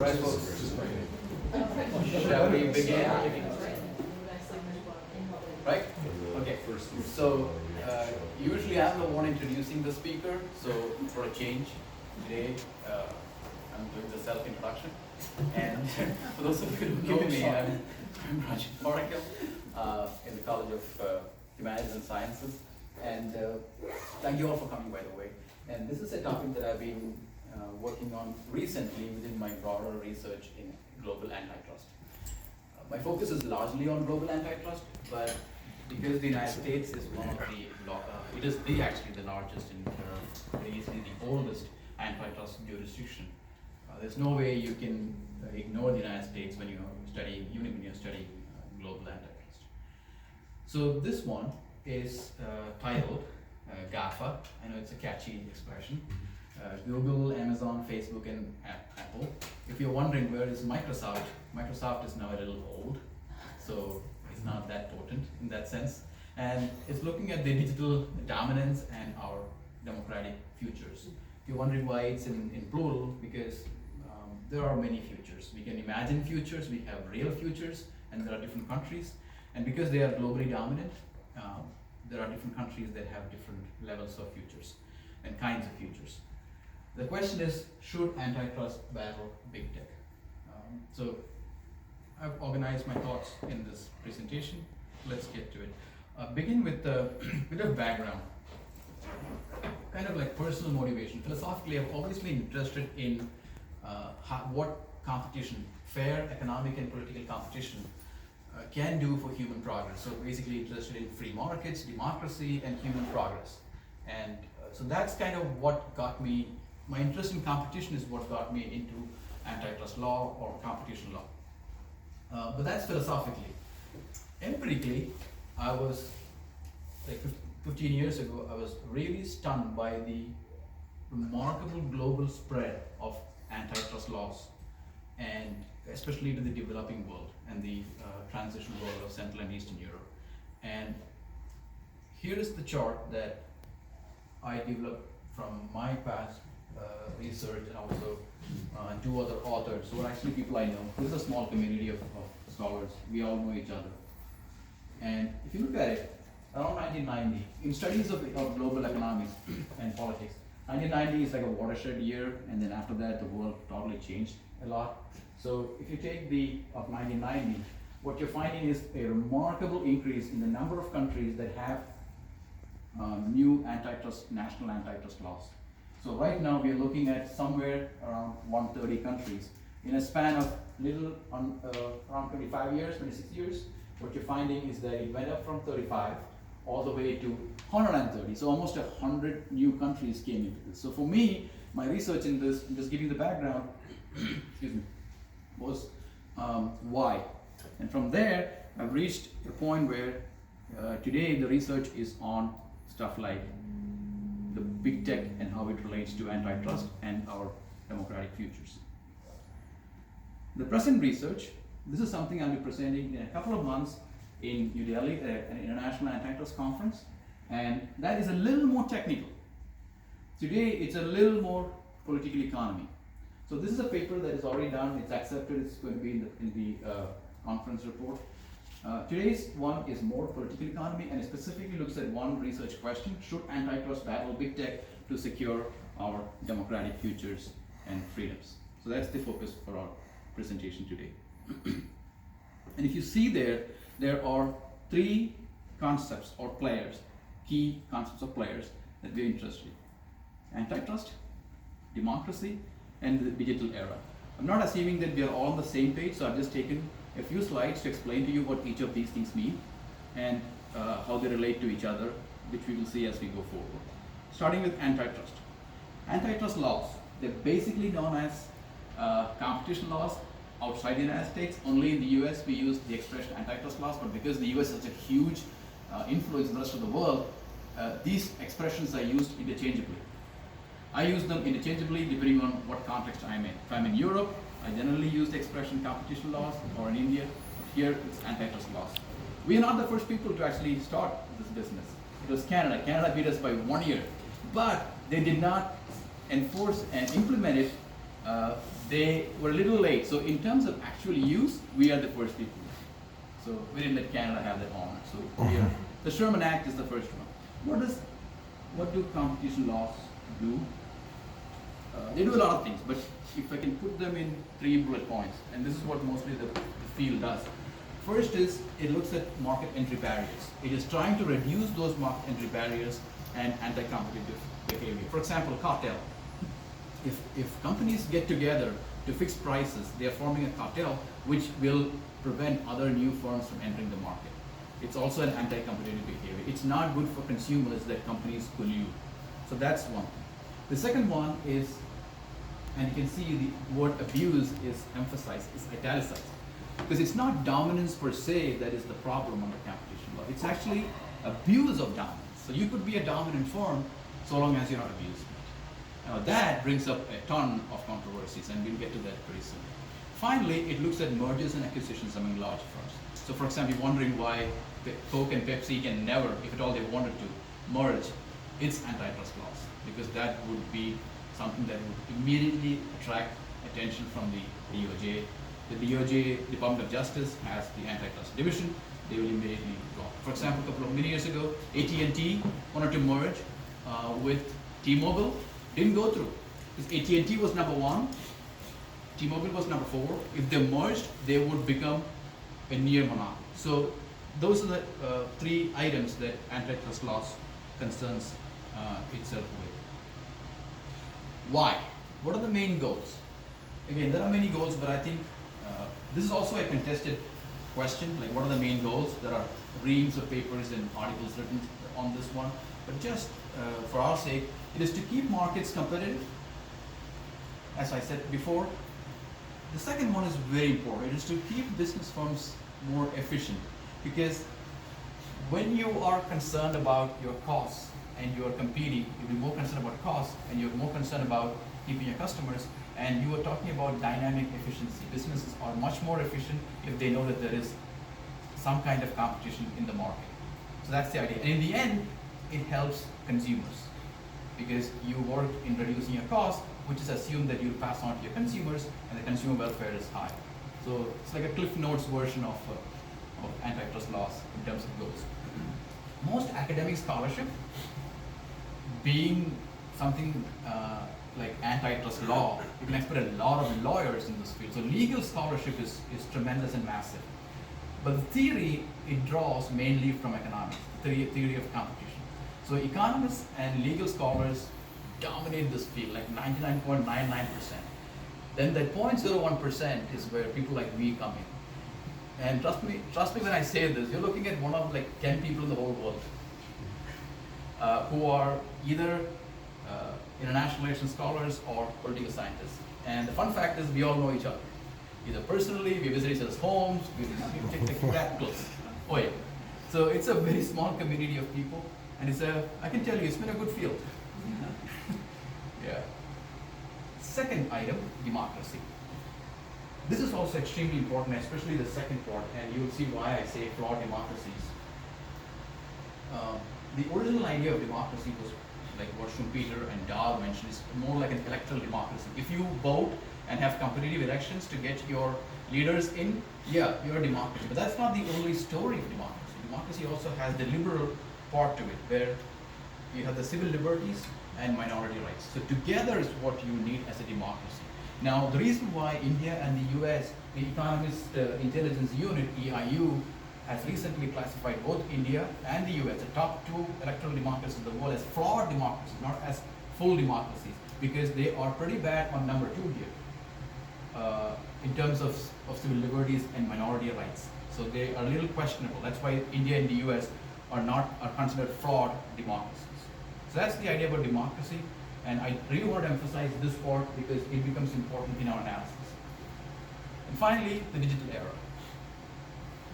Right, folks. Shall we begin? Right? Okay. So, usually I'm the one introducing the speaker. So, for a change, today I'm doing the self-introduction. And for those of you who know me, I'm Rajit Morakil in the College of Humanities and Sciences. And thank you all for coming, by the way. And this is a topic that I've been working on recently within my broader research in global antitrust. My focus is largely on global antitrust, but because the United States is one of it is actually the largest in easily the oldest antitrust jurisdiction. There's no way you can ignore the United States when you're studying global antitrust. So this one is titled GAFA. I know it's a catchy expression. Google, Amazon, Facebook, and Apple. If you're wondering where is Microsoft, Microsoft is now a little old, so it's not that potent in that sense. And it's looking at the digital dominance and our democratic futures. If you're wondering why it's in plural, because there are many futures. We can imagine futures, we have real futures, and there are different countries. And because they are globally dominant, there are different countries that have different levels of futures and kinds of futures. The question is, should antitrust battle big tech? So I've organized my thoughts in this presentation. Let's get to it. Begin with a bit of background, kind of like personal motivation. Philosophically, I've always been interested in what competition, fair economic and political competition, can do for human progress. So basically interested in free markets, democracy, and human progress. And so that's kind of what got me. My interest in competition is what got me into antitrust law or competition law. But that's philosophically. Empirically, I was, like 15 years ago, I was really stunned by the remarkable global spread of antitrust laws, and especially to the developing world and the transition world of Central and Eastern Europe. And here is the chart that I developed from my past research, and also two other authors who are actually people I know. This is a small community of scholars. We all know each other. And if you look at it, around 1990, in studies of global economics and politics, 1990 is like a watershed year, and then after that, the world totally changed a lot. So if you take of 1990, what you're finding is a remarkable increase in the number of countries that have new national antitrust laws. So right now we are looking at somewhere around 130 countries. In a span of around 25 years, 26 years, what you're finding is that it went up from 35 all the way to 130. So almost 100 new countries came into this. So for me, my research in this, just giving the background, excuse me, was why. And from there, I've reached a point where today the research is on stuff like the big tech and how it relates to antitrust and our democratic futures. The present research, this is something I'll be presenting in a couple of months in New Delhi, an international antitrust conference, and that is a little more technical. Today, it's a little more political economy. So this is a paper that is already done, it's accepted, it's going to be in the conference report. Today's one is more political economy, and it specifically looks at one research question: should antitrust battle big tech to secure our democratic futures and freedoms? So that's the focus for our presentation today. And if you see there are three concepts or players, key concepts of players that we're interested in: antitrust, democracy, and the digital era. I'm not assuming that we are all on the same page, so I've just taken a few slides to explain to you what each of these things mean and how they relate to each other, which we will see as we go forward. Starting with antitrust. Antitrust laws, they're basically known as competition laws outside the United States. Only in the US we use the expression antitrust laws, but because the US has such a huge influence in the rest of the world, these expressions are used interchangeably. I use them interchangeably depending on what context I'm in. If I'm in Europe, I generally use the expression competition laws, or in India, but here it's antitrust laws. We are not the first people to actually start this business. It was Canada. Canada beat us by 1 year, but they did not enforce and implement it they were a little late. So in terms of actual use, we are the first people. So we didn't let Canada have that honor. So we are, the Sherman Act is the first one. What do competition laws do? They do a lot of things, but if I can put them in 3 bullet points, and this is what mostly the field does. First is, it looks at market entry barriers. It is trying to reduce those market entry barriers and anti-competitive behavior. For example, cartel. If companies get together to fix prices, they are forming a cartel which will prevent other new firms from entering the market. It's also an anti-competitive behavior. It's not good for consumers that companies collude. So that's one thing. The second one is, and you can see the word abuse is emphasized, is italicized. Because it's not dominance per se that is the problem under competition law. It's actually abuse of dominance. So you could be a dominant firm so long as you're not abused. Now that brings up a ton of controversies, and we'll get to that pretty soon. Finally, it looks at mergers and acquisitions among large firms. So for example, you're wondering why Coke and Pepsi can never, if at all they wanted to, merge. It's antitrust laws, because that would be something that would immediately attract attention from the DOJ. The DOJ, Department of Justice, has the antitrust division. They will immediately drop. For example, a couple of many years ago, AT&T wanted to merge with T-Mobile. Didn't go through, because AT&T was number 1, T-Mobile was number 4. If they merged, they would become a near monopoly. So those are the 3 items that antitrust laws concerns itself with. Why? What are the main goals? Again, there are many goals, but I think this is also a contested question, like what are the main goals? There are reams of papers and articles written on this one, but just for our sake, it is to keep markets competitive, as I said before. The second one is very important. It is to keep business firms more efficient, because when you are concerned about your costs and you are competing, you'll be more concerned about costs and you're more concerned about keeping your customers, and you are talking about dynamic efficiency. Businesses are much more efficient if they know that there is some kind of competition in the market. So that's the idea. And in the end, it helps consumers, because you work in reducing your cost, which is assumed that you'll pass on to your consumers, and the consumer welfare is high. So it's like a Cliff Notes version of antitrust laws in terms of goals. Most academic scholarship, being something like antitrust law, you can expect a lot of lawyers in this field. So legal scholarship is tremendous and massive. But the theory, it draws mainly from economics, theory of competition. So economists and legal scholars dominate this field, like 99.99%. Then that 0.01% is where people like me come in. And trust me when I say this, you're looking at one of like 10 people in the whole world who are either international relations scholars or political scientists. And the fun fact is we all know each other. Either personally, we visit each other's homes, we take that close. Oh yeah. So it's a very small community of people, and I can tell you, it's been a good field. Yeah. Second item, democracy. This is also extremely important, especially the second part, and you will see why I say flawed democracies. The original idea of democracy was like what Schumpeter and Dahl mentioned, is more like an electoral democracy. If you vote and have competitive elections to get your leaders in, yeah, you're a democracy. But that's not the only story of democracy. Democracy also has the liberal part to it, where you have the civil liberties and minority rights. So together is what you need as a democracy. Now, the reason why India and the US, the Economist Intelligence Unit, EIU, has recently classified both India and the US, the top 2 electoral democracies in the world, as flawed democracies, not as full democracies, because they are pretty bad on number 2 here, in terms of civil liberties and minority rights. So they are a little questionable. That's why India and the US are considered flawed democracies. So that's the idea about democracy, and I really want to emphasize this part because it becomes important in our analysis. And finally, the digital era.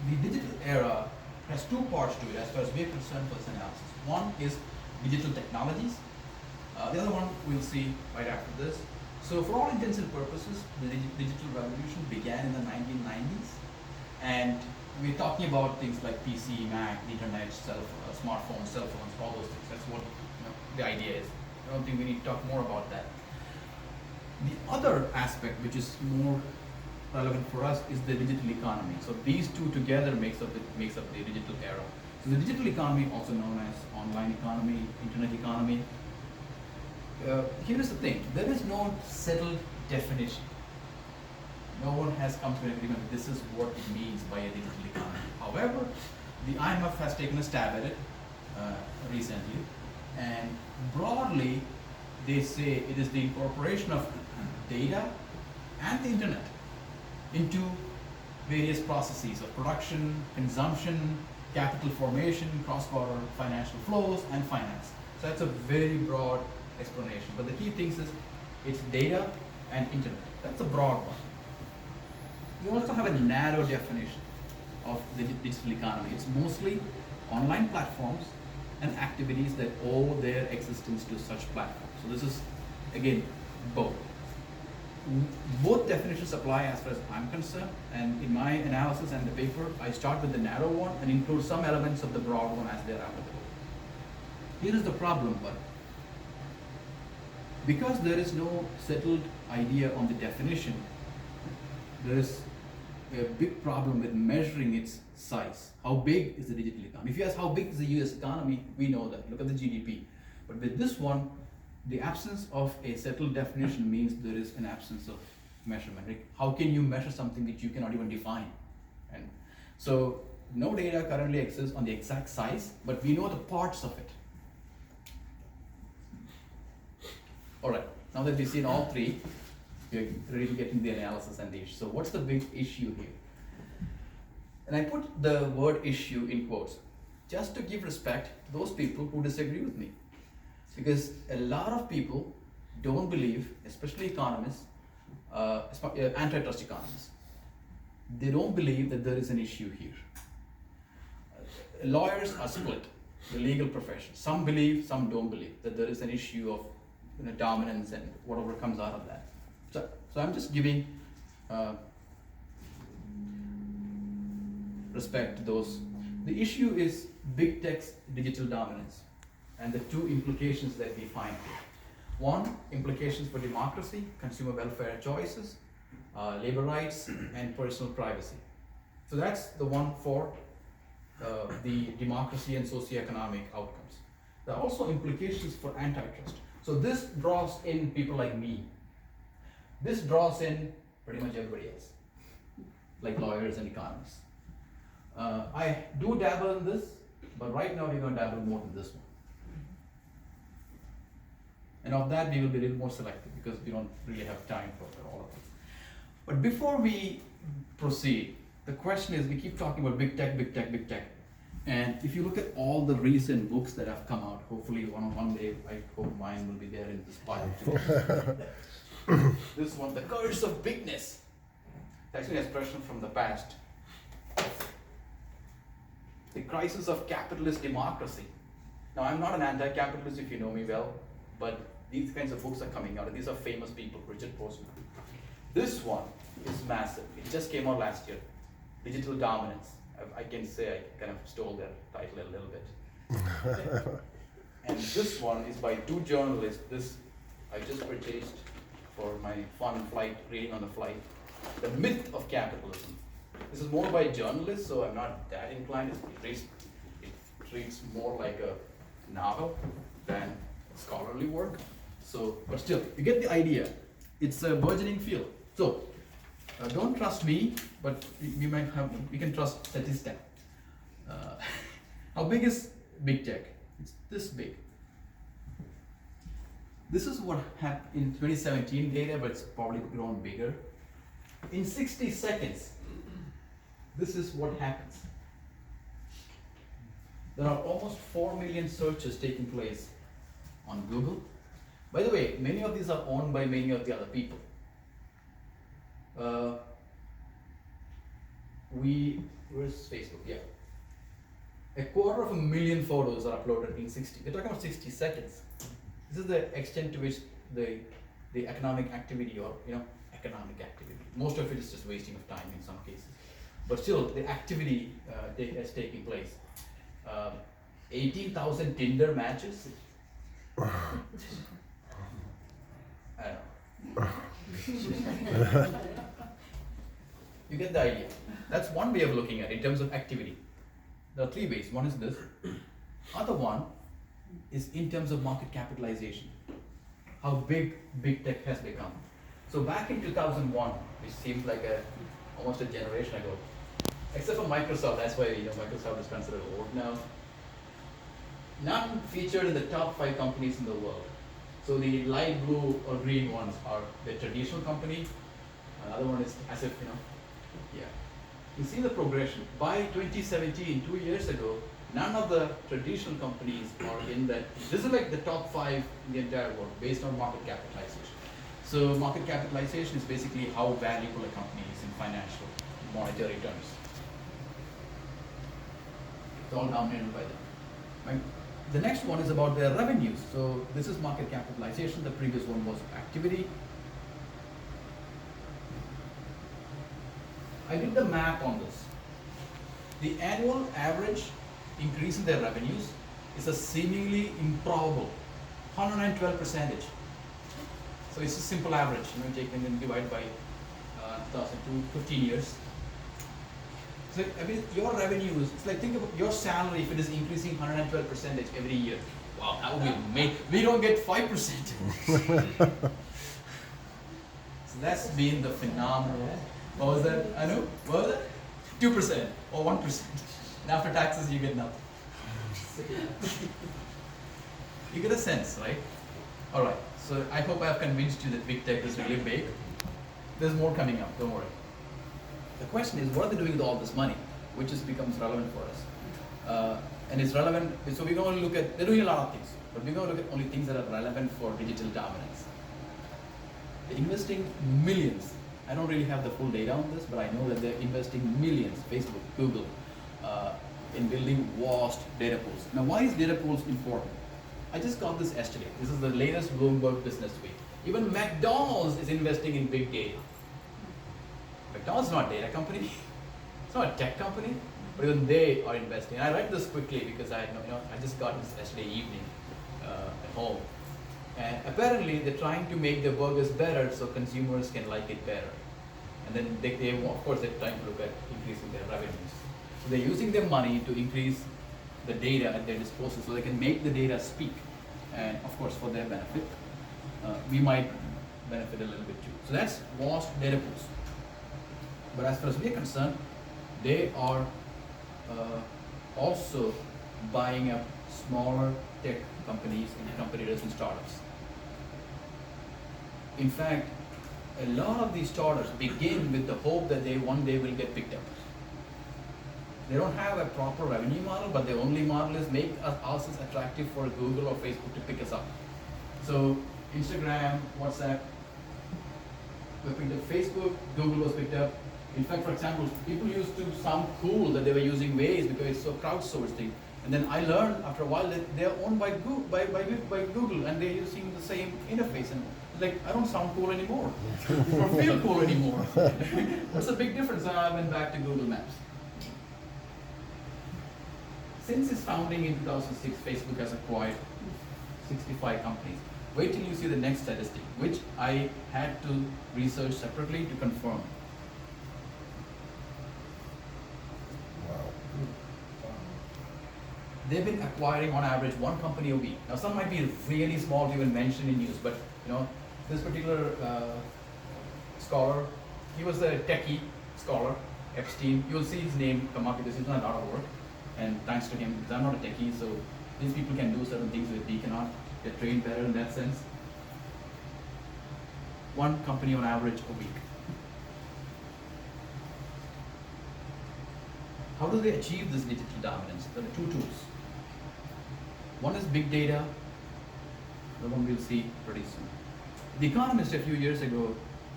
The digital era has 2 parts to it as far as we are concerned for this analysis. One is digital technologies. The other one we'll see right after this. So for all intents and purposes, the digital revolution began in the 1990s, and we're talking about things like PC, Mac, internet, smartphones, cell phones, all those things. That's what the idea is. I don't think we need to talk more about that. The other aspect, which is more relevant for us, is the digital economy. So these two together makes up the digital era. So the digital economy, also known as online economy, internet economy. Here's the thing: there is no settled definition. No one has come to an agreement that this is what it means by a digital economy. However, the IMF has taken a stab at it recently, and broadly, they say it is the incorporation of data and the internet into various processes of production, consumption, capital formation, cross-border financial flows, and finance. So that's a very broad explanation. But the key thing is it's data and internet. That's a broad one. You also have a narrow definition of the digital economy. It's mostly online platforms and activities that owe their existence to such platforms. So this is, again, both. Both definitions apply as far as I'm concerned, and in my analysis and the paper, I start with the narrow one and include some elements of the broad one as they're applicable. Here is the problem, but because there is no settled idea on the definition, there is a big problem with measuring its size. How big is the digital economy? If you ask how big is the US economy, we know that. Look at the GDP. But with this one, the absence of a settled definition means there is an absence of measurement. Like, how can you measure something that you cannot even define? And so no data currently exists on the exact size, but we know the parts of it. All right, now that we've seen all three, we're ready to get into the analysis and the issue. So what's the big issue here? And I put the word issue in quotes, just to give respect to those people who disagree with me. Because a lot of people don't believe, especially economists, antitrust economists, they don't believe that there is an issue here. Lawyers are split, the legal profession. Some believe, some don't believe that there is an issue of dominance and whatever comes out of that. So I'm just giving respect to those. The issue is big tech's digital dominance and the two implications that we find here. One, implications for democracy, consumer welfare choices, labor rights, and personal privacy. So that's the one for the democracy and socioeconomic outcomes. There are also implications for antitrust. So this draws in people like me. This draws in pretty much everybody else, like lawyers and economists. I do dabble in this, but right now we're going to dabble more in this one. And of that, we will be a little more selective because we don't really have time for all of this. But before we proceed, the question is, we keep talking about big tech, big tech, big tech. And if you look at all the recent books that have come out, hopefully one day, I hope mine will be there in this pile too. This one, The Curse of Bigness. It's actually an expression from the past. The Crisis of Capitalist Democracy. Now, I'm not an anti-capitalist if you know me well, but these kinds of books are coming out, and these are famous people, Richard Postman. This one is massive. It just came out last year. Digital Dominance. I can say I kind of stole their title a little bit. And this one is by two journalists. This I just purchased for my fun flight, reading on the flight. The Myth of Capitalism. This is more by journalists, so I'm not that inclined. It reads more like a novel than scholarly work. So, but still, you get the idea. It's a burgeoning field. So, don't trust me, but we can trust Statista. How big is big tech? It's this big. This is what happened in 2017 data, but it's probably grown bigger. In 60 seconds, this is what happens. There are almost 4 million searches taking place on Google. By the way, many of these are owned by many of the other people. Where's Facebook? Yeah. 250,000 photos are uploaded in 60. We're talking about 60 seconds. This is the extent to which the economic activity, or economic activity. Most of it is just wasting of time in some cases. But still, the activity is taking place. 18,000 Tinder matches. I don't know. You get the idea. That's one way of looking at it in terms of activity. There are three ways. One is this. Other one is in terms of market capitalization. How big tech has become. So back in 2001, which seems like almost a generation ago, except for Microsoft, that's why Microsoft is considered old now. None featured in the top 5 companies in the world. So the light blue or green ones are the traditional company. Another one is as if, yeah. You see the progression. By 2017, 2 years ago, none of the traditional companies are in that. This is like the top 5 in the entire world based on market capitalization. So market capitalization is basically how valuable a company is in financial, monetary terms. It's all dominated by them. Right? The next one is about their revenues. So this is market capitalization. The previous one was activity. I did the math on this. The annual average increase in their revenues is a seemingly improbable 112%. So it's a simple average. Take and then divide by 15 years. So I mean, your revenues, it's like think about your salary if it is increasing 112% every year. Wow, that would be amazing. We don't get 5%. So that's been the phenomenal. What was that, Anu? What was it? 2% or 1%. And after taxes, you get nothing. You get a sense, right? All right. So I hope I have convinced you that big tech is really big. There's more coming up. Don't worry. The question is, what are they doing with all this money, which becomes relevant for us? And it's relevant. So we're going to look at. They're doing a lot of things, but we're going to look at only things that are relevant for digital dominance. They're investing millions. I don't really have the full data on this, but I know that they're investing millions, Facebook, Google, in building vast data pools. Now, why is data pools important? I just got this yesterday. This is the latest Bloomberg Business Week. Even McDonald's is investing in big data. McDonald's is not a data company. It's not a tech company, but even they are investing. And I read this quickly because I just got this yesterday evening at home. And apparently they're trying to make their burgers better so consumers can like it better. And then they of course they're trying to look at increasing their revenues. So they're using their money to increase the data at their disposal so they can make the data speak. And of course for their benefit, we might benefit a little bit too. So that's vast data pools. But as far as we're concerned, they are also buying up smaller tech companies and competitors and startups. In fact, a lot of these startups begin with the hope that they one day will get picked up. They don't have a proper revenue model, but their only model is make us as attractive for Google or Facebook to pick us up. So Instagram, WhatsApp, were picked up. Facebook, Google was picked up. In fact, for example, people used to sound cool that they were using Waze because it's so crowdsourced. And then I learned after a while that they're owned by Google and they're using the same interface. And like, I don't sound cool anymore or feel cool anymore. What's the big difference? So I went back to Google Maps. Since its founding in 2006, Facebook has acquired 65 companies. Wait till you see the next statistic, which I had to research separately to confirm. They've been acquiring on average one company a week. Now some might be really small to even mention in news, but this particular scholar, he was a techie scholar, Epstein. You'll see his name come up because he's done a lot of work, and thanks to him, because I'm not a techie, so these people can do certain things that we cannot. They're trained better in that sense. One company on average a week. How do they achieve this digital dominance? There are two tools. One is big data, the one we'll see pretty soon. The Economist a few years ago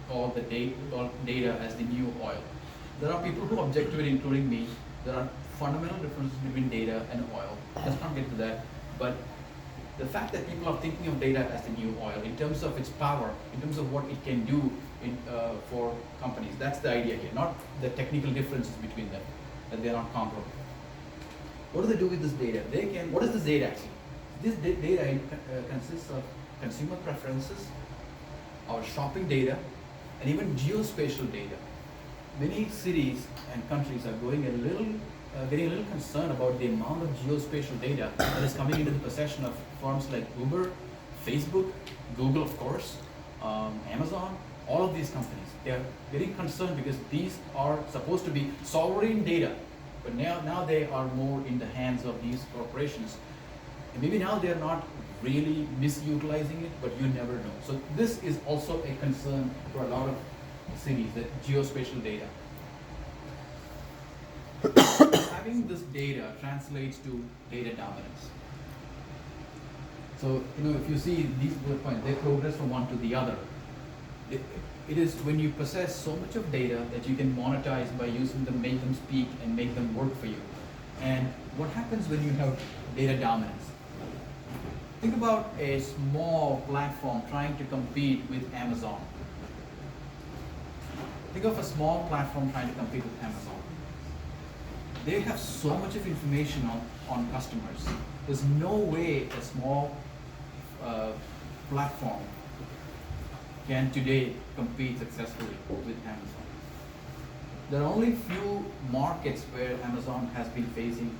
called data as the new oil. There are people who object to it, including me. There are fundamental differences between data and oil. Let's not get to that. But the fact that people are thinking of data as the new oil in terms of its power, in terms of what it can do for companies, that's the idea here, not the technical differences between them, that they are not comparable. What do they do with this data? What is this data actually? This data consists of consumer preferences, our shopping data, and even geospatial data. Many cities and countries are getting a little concerned about the amount of geospatial data that is coming into the possession of firms like Uber, Facebook, Google, of course, Amazon, all of these companies. They are getting concerned because these are supposed to be sovereign data, but now they are more in the hands of these corporations. And maybe now they are not really misutilizing it, but you never know. So this is also a concern for a lot of cities, that geospatial data. Having this data translates to data dominance. So, if you see these bullet points, they progress from one to the other. It is when you possess so much of data that you can monetize by using them, make them speak, and make them work for you. And what happens when you have data dominance? Think about a small platform trying to compete with Amazon. Think of a small platform trying to compete with Amazon. They have so much of information on customers. There's no way a small platform can today compete successfully with Amazon. There are only few markets where Amazon has been facing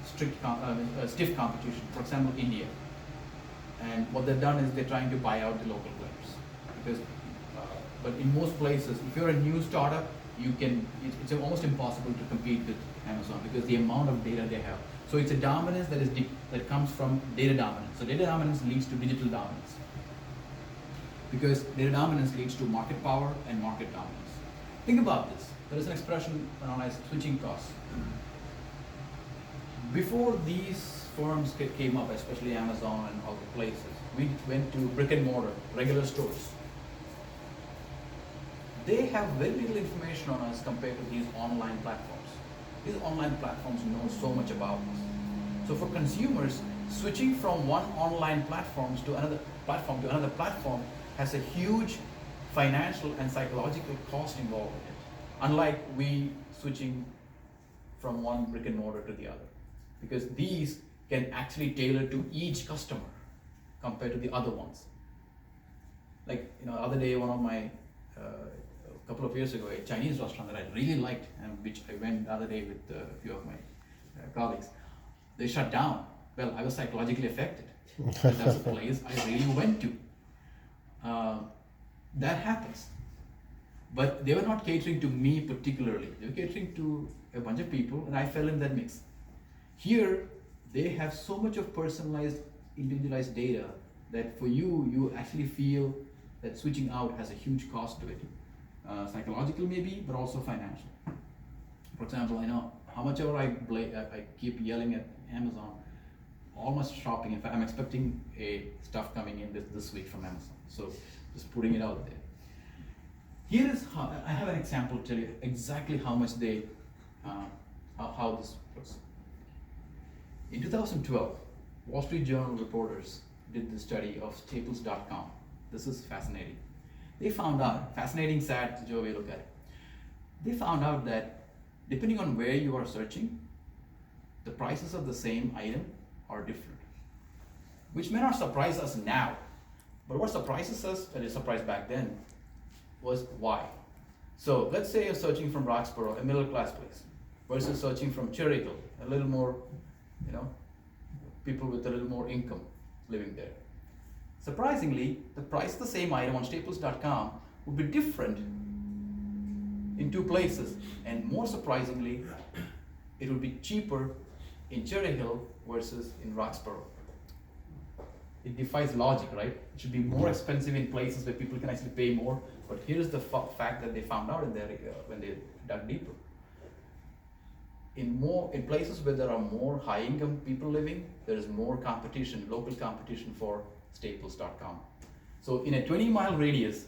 stiff competition. For example, India. And what they've done is they're trying to buy out the local players. Because, but in most places, if you're a new startup, it's almost impossible to compete with Amazon because the amount of data they have. So it's a dominance that comes from data dominance. So data dominance leads to digital dominance. Because data dominance leads to market power and market dominance. Think about this. There is an expression known as switching costs. Before these firms came up, especially Amazon and other places, we went to brick and mortar, regular stores. They have very little information on us compared to these online platforms. These online platforms know so much about us. So for consumers, switching from one online platform to another platform has a huge financial and psychological cost involved in it. Unlike we switching from one brick and mortar to the other. Because these can actually tailor to each customer compared to the other ones. Like, the other day, one of my, a couple of years ago, a Chinese restaurant that I really liked, and which I went the other day with a few of my colleagues, they shut down. Well, I was psychologically affected. That's a place I really went to. That happens. But they were not catering to me particularly. They were catering to a bunch of people, and I fell in that mix. Here, they have so much of personalized, individualized data that for you actually feel that switching out has a huge cost to it. Psychological maybe, but also financial. For example, I know how much ever I keep yelling at Amazon, all my shopping, in fact, I'm expecting stuff coming in this week from Amazon. So just putting it out there. Here is how, I have an example to tell you exactly how much how this works. In 2012, Wall Street Journal reporters did the study of Staples.com. This is fascinating. They found out, fascinating, sad, Joe way look at it. They found out that depending on where you are searching, the prices of the same item are different. Which may not surprise us now, but what surprises us, and it surprised back then, was why. So let's say you're searching from Roxborough, a middle class place, versus searching from Cherry Hill, a little more, people with a little more income living there. Surprisingly, the price of the same item on Staples.com would be different in two places, and more surprisingly, it would be cheaper in Cherry Hill versus in Roxborough. It defies logic, right? It should be more expensive in places where people can actually pay more, but here's the fact that they found out in there when they dug deeper. In places where there are more high-income people living, there is more competition, local competition for Staples.com. So in a 20-mile radius,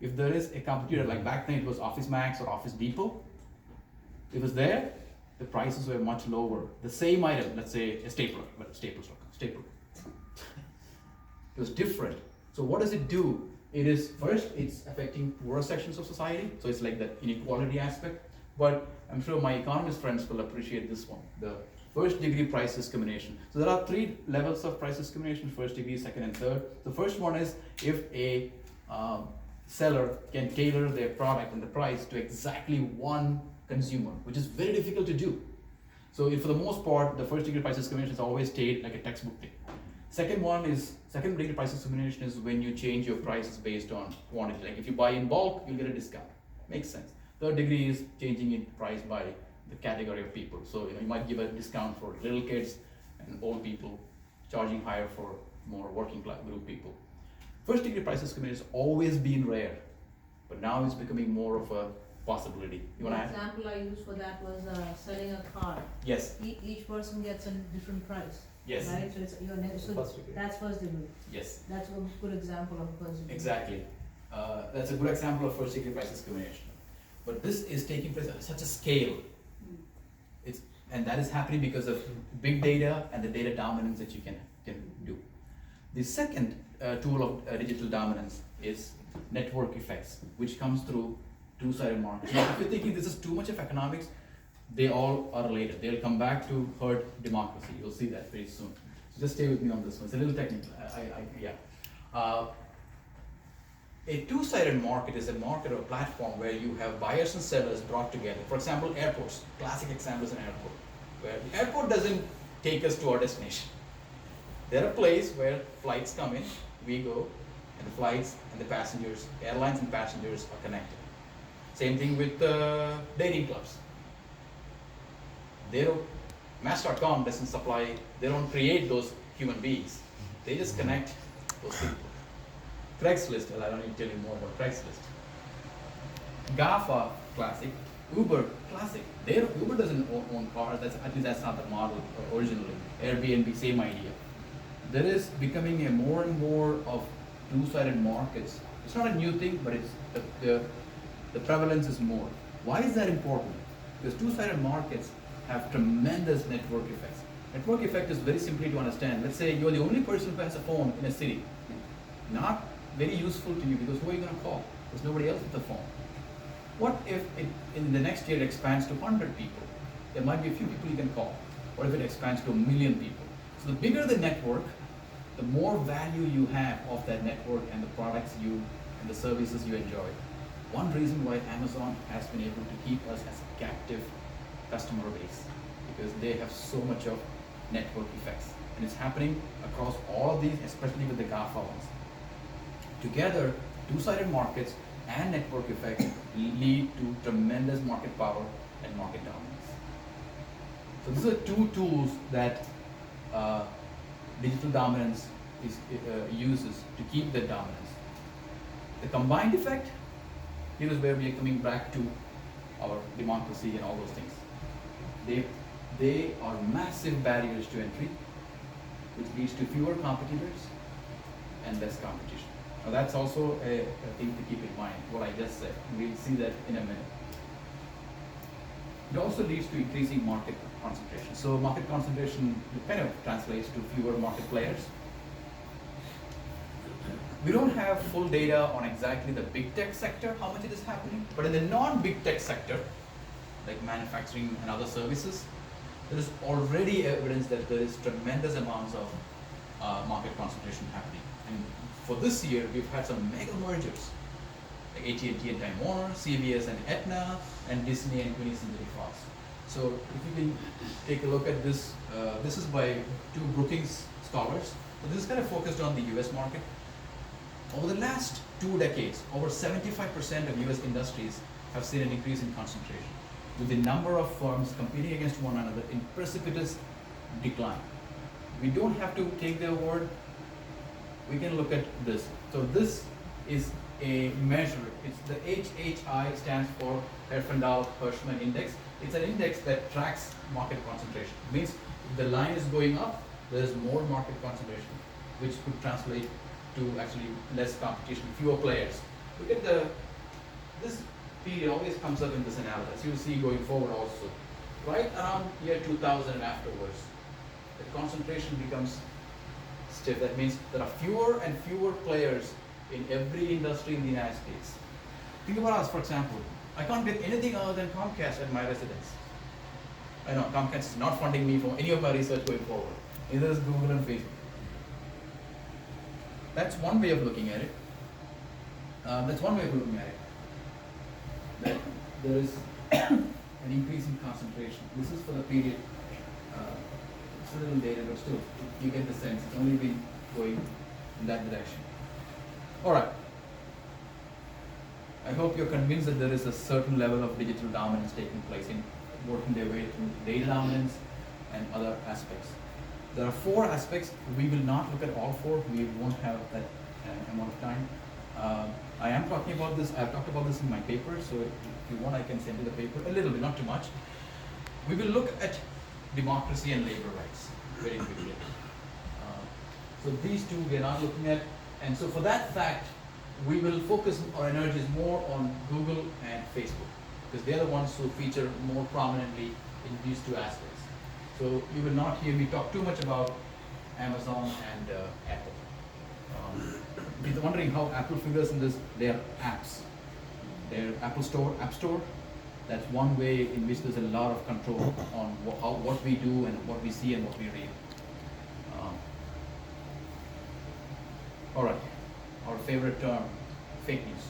if there is a competitor, like back then it was Office Max or Office Depot, if it was there, the prices were much lower. The same item, let's say a stapler, but Staples.com, stapler. It was different. So what does it do? It's affecting poorer sections of society, so it's like that inequality aspect. But I'm sure my economist friends will appreciate this one, the first degree price discrimination. So there are 3 levels of price discrimination: first degree, second, and third. The first one is if a seller can tailor their product and the price to exactly one consumer, which is very difficult to do. So for the most part, the first degree price discrimination is always stayed like a textbook thing. Second degree price discrimination is when you change your prices based on quantity. Like if you buy in bulk, you'll get a discount. Makes sense. Third degree is changing in price by the category of people. So you might give a discount for little kids and old people, charging higher for more working class group people. First degree price discrimination has always been rare, but now it's becoming more of a possibility. You want to add? The example I used for that was selling a car. Yes. Each person gets a different price. Yes. Right? So that's first degree. Yes. That's a good example of first degree. Exactly. That's a good example of first degree price discrimination. But this is taking place at such a scale. And that is happening because of big data and the data dominance that you can do. The second tool of digital dominance is network effects, which comes through two-sided markets. Now, if you're thinking this is too much of economics, they all are related. They'll come back to herd democracy. You'll see that very soon. So just stay with me on this one. It's a little technical. A two-sided market is a market or a platform where you have buyers and sellers brought together. For example, airports. Classic example is an airport, where the airport doesn't take us to our destination. They're a place where flights come in, we go, and the flights and the passengers, airlines and passengers are connected. Same thing with dating clubs. Match.com doesn't supply, they don't create those human beings. They just connect those people. Craigslist, well, I don't need to tell you more about Craigslist. GAFA, classic. Uber, classic. Uber doesn't own cars, at least that's not the model originally. Airbnb, same idea. There is becoming a more and more of two-sided markets. It's not a new thing, but it's the prevalence is more. Why is that important? Because two-sided markets have tremendous network effects. Network effect is very simply to understand. Let's say you're the only person who has a phone in a city. Not very useful to you because who are you going to call? There's nobody else with a phone. What if in the next year it expands to 100 people? There might be a few people you can call. What if it expands to 1 million people? So the bigger the network, the more value you have of that network and the products and the services you enjoy. One reason why Amazon has been able to keep us as a captive customer base, because they have so much of network effects. And it's happening across all of these, especially with the GAFA ones. Together, two-sided markets and network effects lead to tremendous market power and market dominance. So these are two tools that digital dominance uses to keep that dominance. The combined effect, here is where we are coming back to our democracy and all those things. They are massive barriers to entry, which leads to fewer competitors and less competition. Now that's also a thing to keep in mind, what I just said. We'll see that in a minute. It also leads to increasing market concentration. So market concentration kind of translates to fewer market players. We don't have full data on exactly the big tech sector, how much it is happening, but in the non-big tech sector, like manufacturing and other services, there is already evidence that there is tremendous amounts of market concentration happening. And for this year, we've had some mega mergers, like AT&T and Time Warner, CVS and Aetna, and Disney and 20th Century Fox. So if you can take a look at this, this is by two Brookings scholars. So this is kind of focused on the US market. Over the last 2 decades, over 75% of US industries have seen an increase in concentration, with the number of firms competing against one another in precipitous decline. We don't have to take their word. We can look at this. So this is a measure. It's the HHI stands for Herfindahl-Hirschman Index. It's an index that tracks market concentration. It means if the line is going up, there is more market concentration, which could translate to actually less competition, fewer players. Look at this period always comes up in this analysis. You'll see going forward also. Right around year 2000 and afterwards, the concentration becomes stiff. That means there are fewer and fewer players in every industry in the United States. Think about us, for example. I can't get anything other than Comcast at my residence. I know Comcast is not funding me for any of my research going forward. Neither is Google and Facebook. That's one way of looking at it. That's one way of looking at it. That there is an increase in concentration. This is for the period. It's a little dated, but still, you get the sense. It's only been going in that direction. All right. I hope you're convinced that there is a certain level of digital dominance taking place in working their way through data dominance and other aspects. There are 4 aspects. We will not look at all 4. We won't have that amount of time. I am talking about this. I've talked about this in my paper. So if you want, I can send you the paper a little bit, not too much. We will look at democracy and labor rights very quickly. So these 2 we are not looking at. And so for that fact, we will focus our energies more on Google and Facebook, because they're the ones who feature more prominently in these 2 aspects. So you will not hear me talk too much about Amazon and Apple. If you're wondering how Apple figures in this, they are apps. Their Apple Store, App Store, that's one way in which there's a lot of control on what we do and what we see and what we read. All right. Our favorite term, fake news.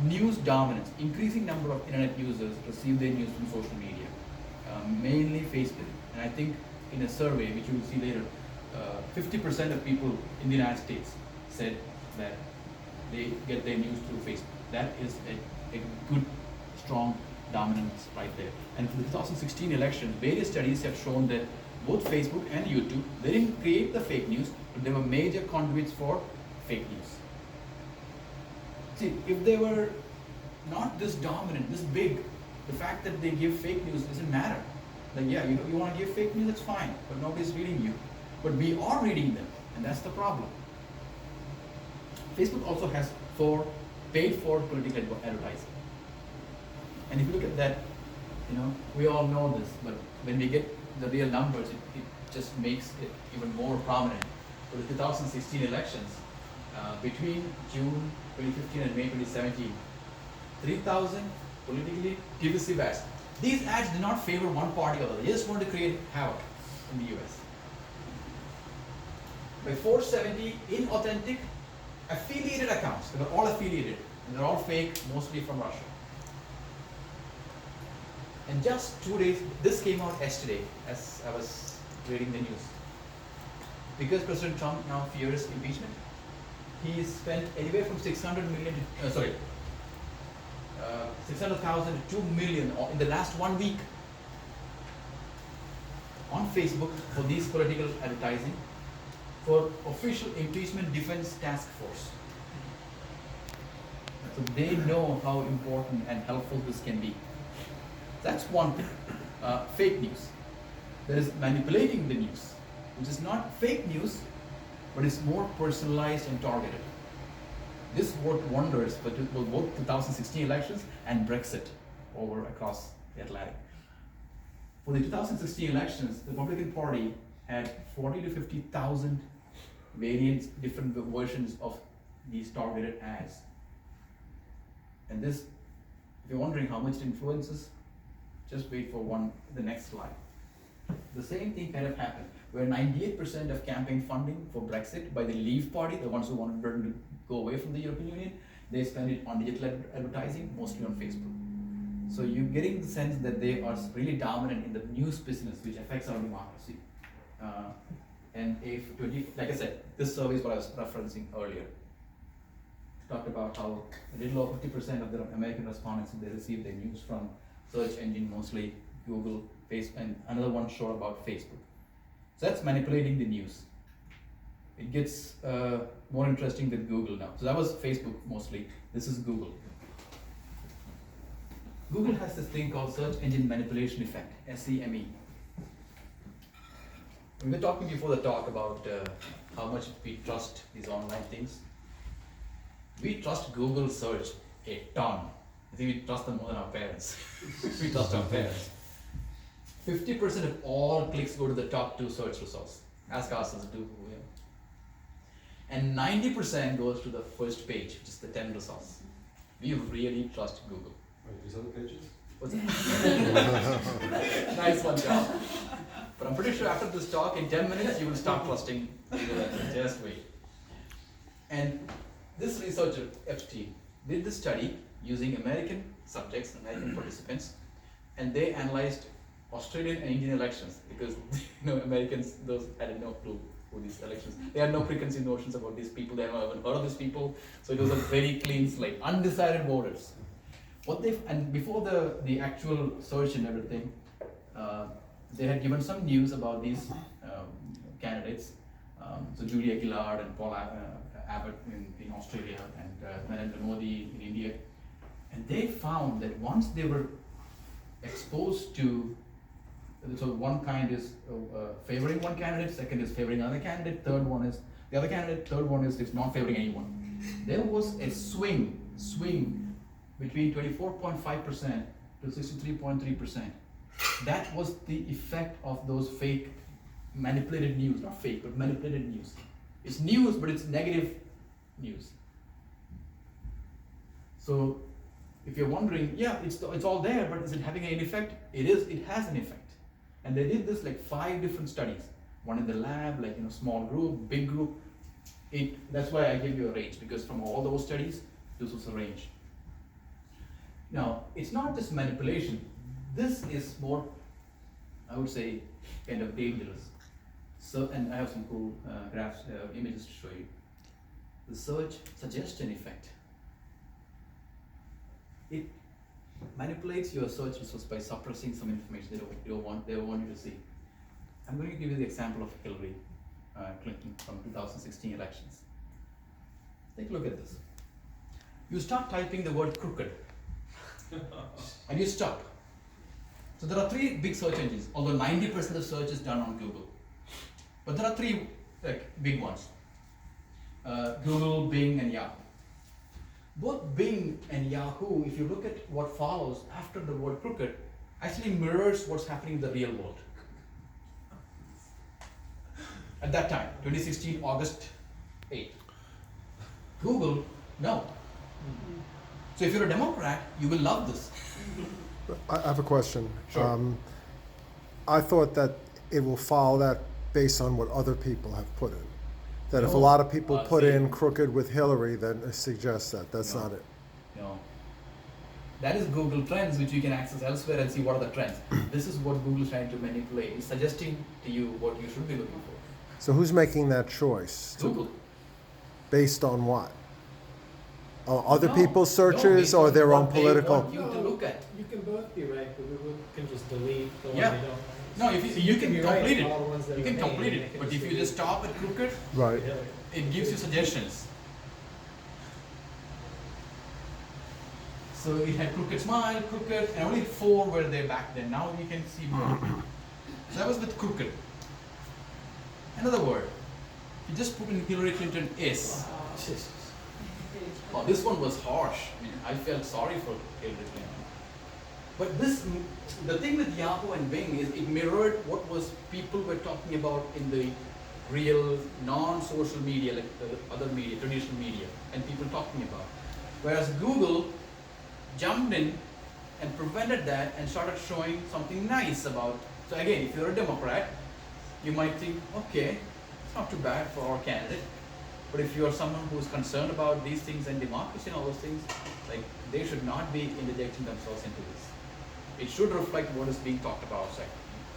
News dominance. Increasing number of internet users receive their news from social media, mainly Facebook. And I think in a survey, which you will see later, 50% of people in the United States said that they get their news through Facebook. That is a good, strong dominance right there. And for the 2016 election, various studies have shown that both Facebook and YouTube, they didn't create the fake news, but they were major conduits for fake news. See, if they were not this dominant, this big, the fact that they give fake news doesn't matter. Like, yeah, you want to give fake news, that's fine, but nobody's reading you. But we are reading them, and that's the problem. Facebook also has paid for political advertising. And if you look at that, we all know this, but when we get the real numbers, it just makes it even more prominent. For the 2016 elections, between June 2015 and May 2017, 3,000 politically divisive ads. These ads did not favor one party or the other. They just wanted to create havoc in the US. By 470 inauthentic affiliated accounts. They were all affiliated, and they're all fake, mostly from Russia. And just 2 days, this came out yesterday as I was reading the news. Because President Trump now fears impeachment, he spent anywhere from 600,000 to 2 million in the last 1 week on Facebook for these political advertising for official impeachment defense task force. So they know how important and helpful this can be. That's one thing. Fake news. There is manipulating the news, which is not fake news, but is more personalized and targeted. This worked wonders for both 2016 elections and Brexit across the Atlantic. For the 2016 elections, the Republican Party had 40 to 50,000 variants, different versions of these targeted ads. And this, if you're wondering how much it influences, just wait for the next slide. The same thing kind of happened, where 98% of campaign funding for Brexit by the Leave Party, the ones who wanted Britain to go away from the European Union, they spend it on digital advertising, mostly on Facebook. So you're getting the sense that they are really dominant in the news business, which affects our democracy. And like I said, this survey is what I was referencing earlier. Talked about how a little over 50% of the American respondents, they receive their news from search engine, mostly Google, Facebook, and another one showed about Facebook. So that's manipulating the news. It gets more interesting with Google now. So that was Facebook mostly. This is Google. Google has this thing called search engine manipulation effect, SEME. We were talking before the talk about how much we trust these online things. We trust Google search a ton. I think we trust them more than our parents. We trust our parents. 50% of all clicks go to the top 2 search results. Ask ourselves, do we? And 90% goes to the first page, which is the 10 results. We really trust Google. Wait, these other pages? What's that? Nice one, John. But I'm pretty sure after this talk, in 10 minutes, you will start trusting Google. Just wait. And this researcher, Epstein, did this study using American subjects, American participants, and they analyzed Australian and Indian elections because Americans those had no clue who these elections. They had no preconceived notions about these people. They haven't heard of these people, so it was a very clean slate, undecided voters. And before the actual search and everything, they had given some news about these candidates. So Julia Gillard and Paul Abbott in Australia and Narendra Modi in India, and they found that once they were exposed to, so one kind is favoring one candidate, second is favoring another candidate, third one is the other candidate, third one is not favoring anyone. There was a swing between 24.5% to 63.3%. That was the effect of those fake, manipulated news, not fake, but manipulated news. It's news, but it's negative news. So if you're wondering, yeah, it's all there, but is it having any effect? It has an effect. And they did this like 5 different studies. One in the lab, like small group, big group. That's why I gave you a range, because from all those studies, this was a range. Now, it's not just manipulation. This is more, I would say, kind of dangerous. So, and I have some cool graphs, images to show you. The search suggestion effect. It manipulates your search results by suppressing some information they don't want you to see. I'm going to give you the example of Hillary Clinton from 2016 elections. Take a look at this. You start typing the word crooked, and you stop. So there are 3 big search engines, although 90% of the search is done on Google. But there are 3 big ones. Google, Bing, and Yahoo. Both Bing and Yahoo, if you look at what follows after the word crooked, actually mirrors what's happening in the real world. At that time, 2016, August 8th. Google, no. So if you're a Democrat, you will love this. I have a question. Sure. I thought that it will follow that based on what other people have put in. That if a No. lot of people put See. in crooked with Hillary, then it suggests that. That's No. not it. No. That is Google Trends, which you can access elsewhere and see what are the trends. This is what Google is trying to manipulate. It's suggesting to you what you should be looking for. So who's making that choice? Google. Based on what? Other No, people's no, searches based or on their what own they political? want you to look at. You can both be right, but Google can just delete the one Yeah. they don't. No, if So you can be right complete on it. all the ones that You can remain, complete and it. they can But if you just stop at crooked, Right. Hillary. it gives you suggestions. So it had crooked smile, crooked, and only 4 were there back then. Now you can see more. So that was with crooked. Another word. You just put in Hillary Clinton is. Oh, this one was harsh. I mean, I felt sorry for Hillary Clinton. But the thing with Yahoo and Bing is it mirrored what was people were talking about in the real non-social media, like the other media, traditional media, and people talking about. Whereas Google jumped in and prevented that and started showing something nice about. So again, if you're a Democrat, you might think, okay, it's not too bad for our candidate. But if you are someone who is concerned about these things and democracy and all those things, like they should not be interjecting themselves into this. It should reflect what is being talked about outside.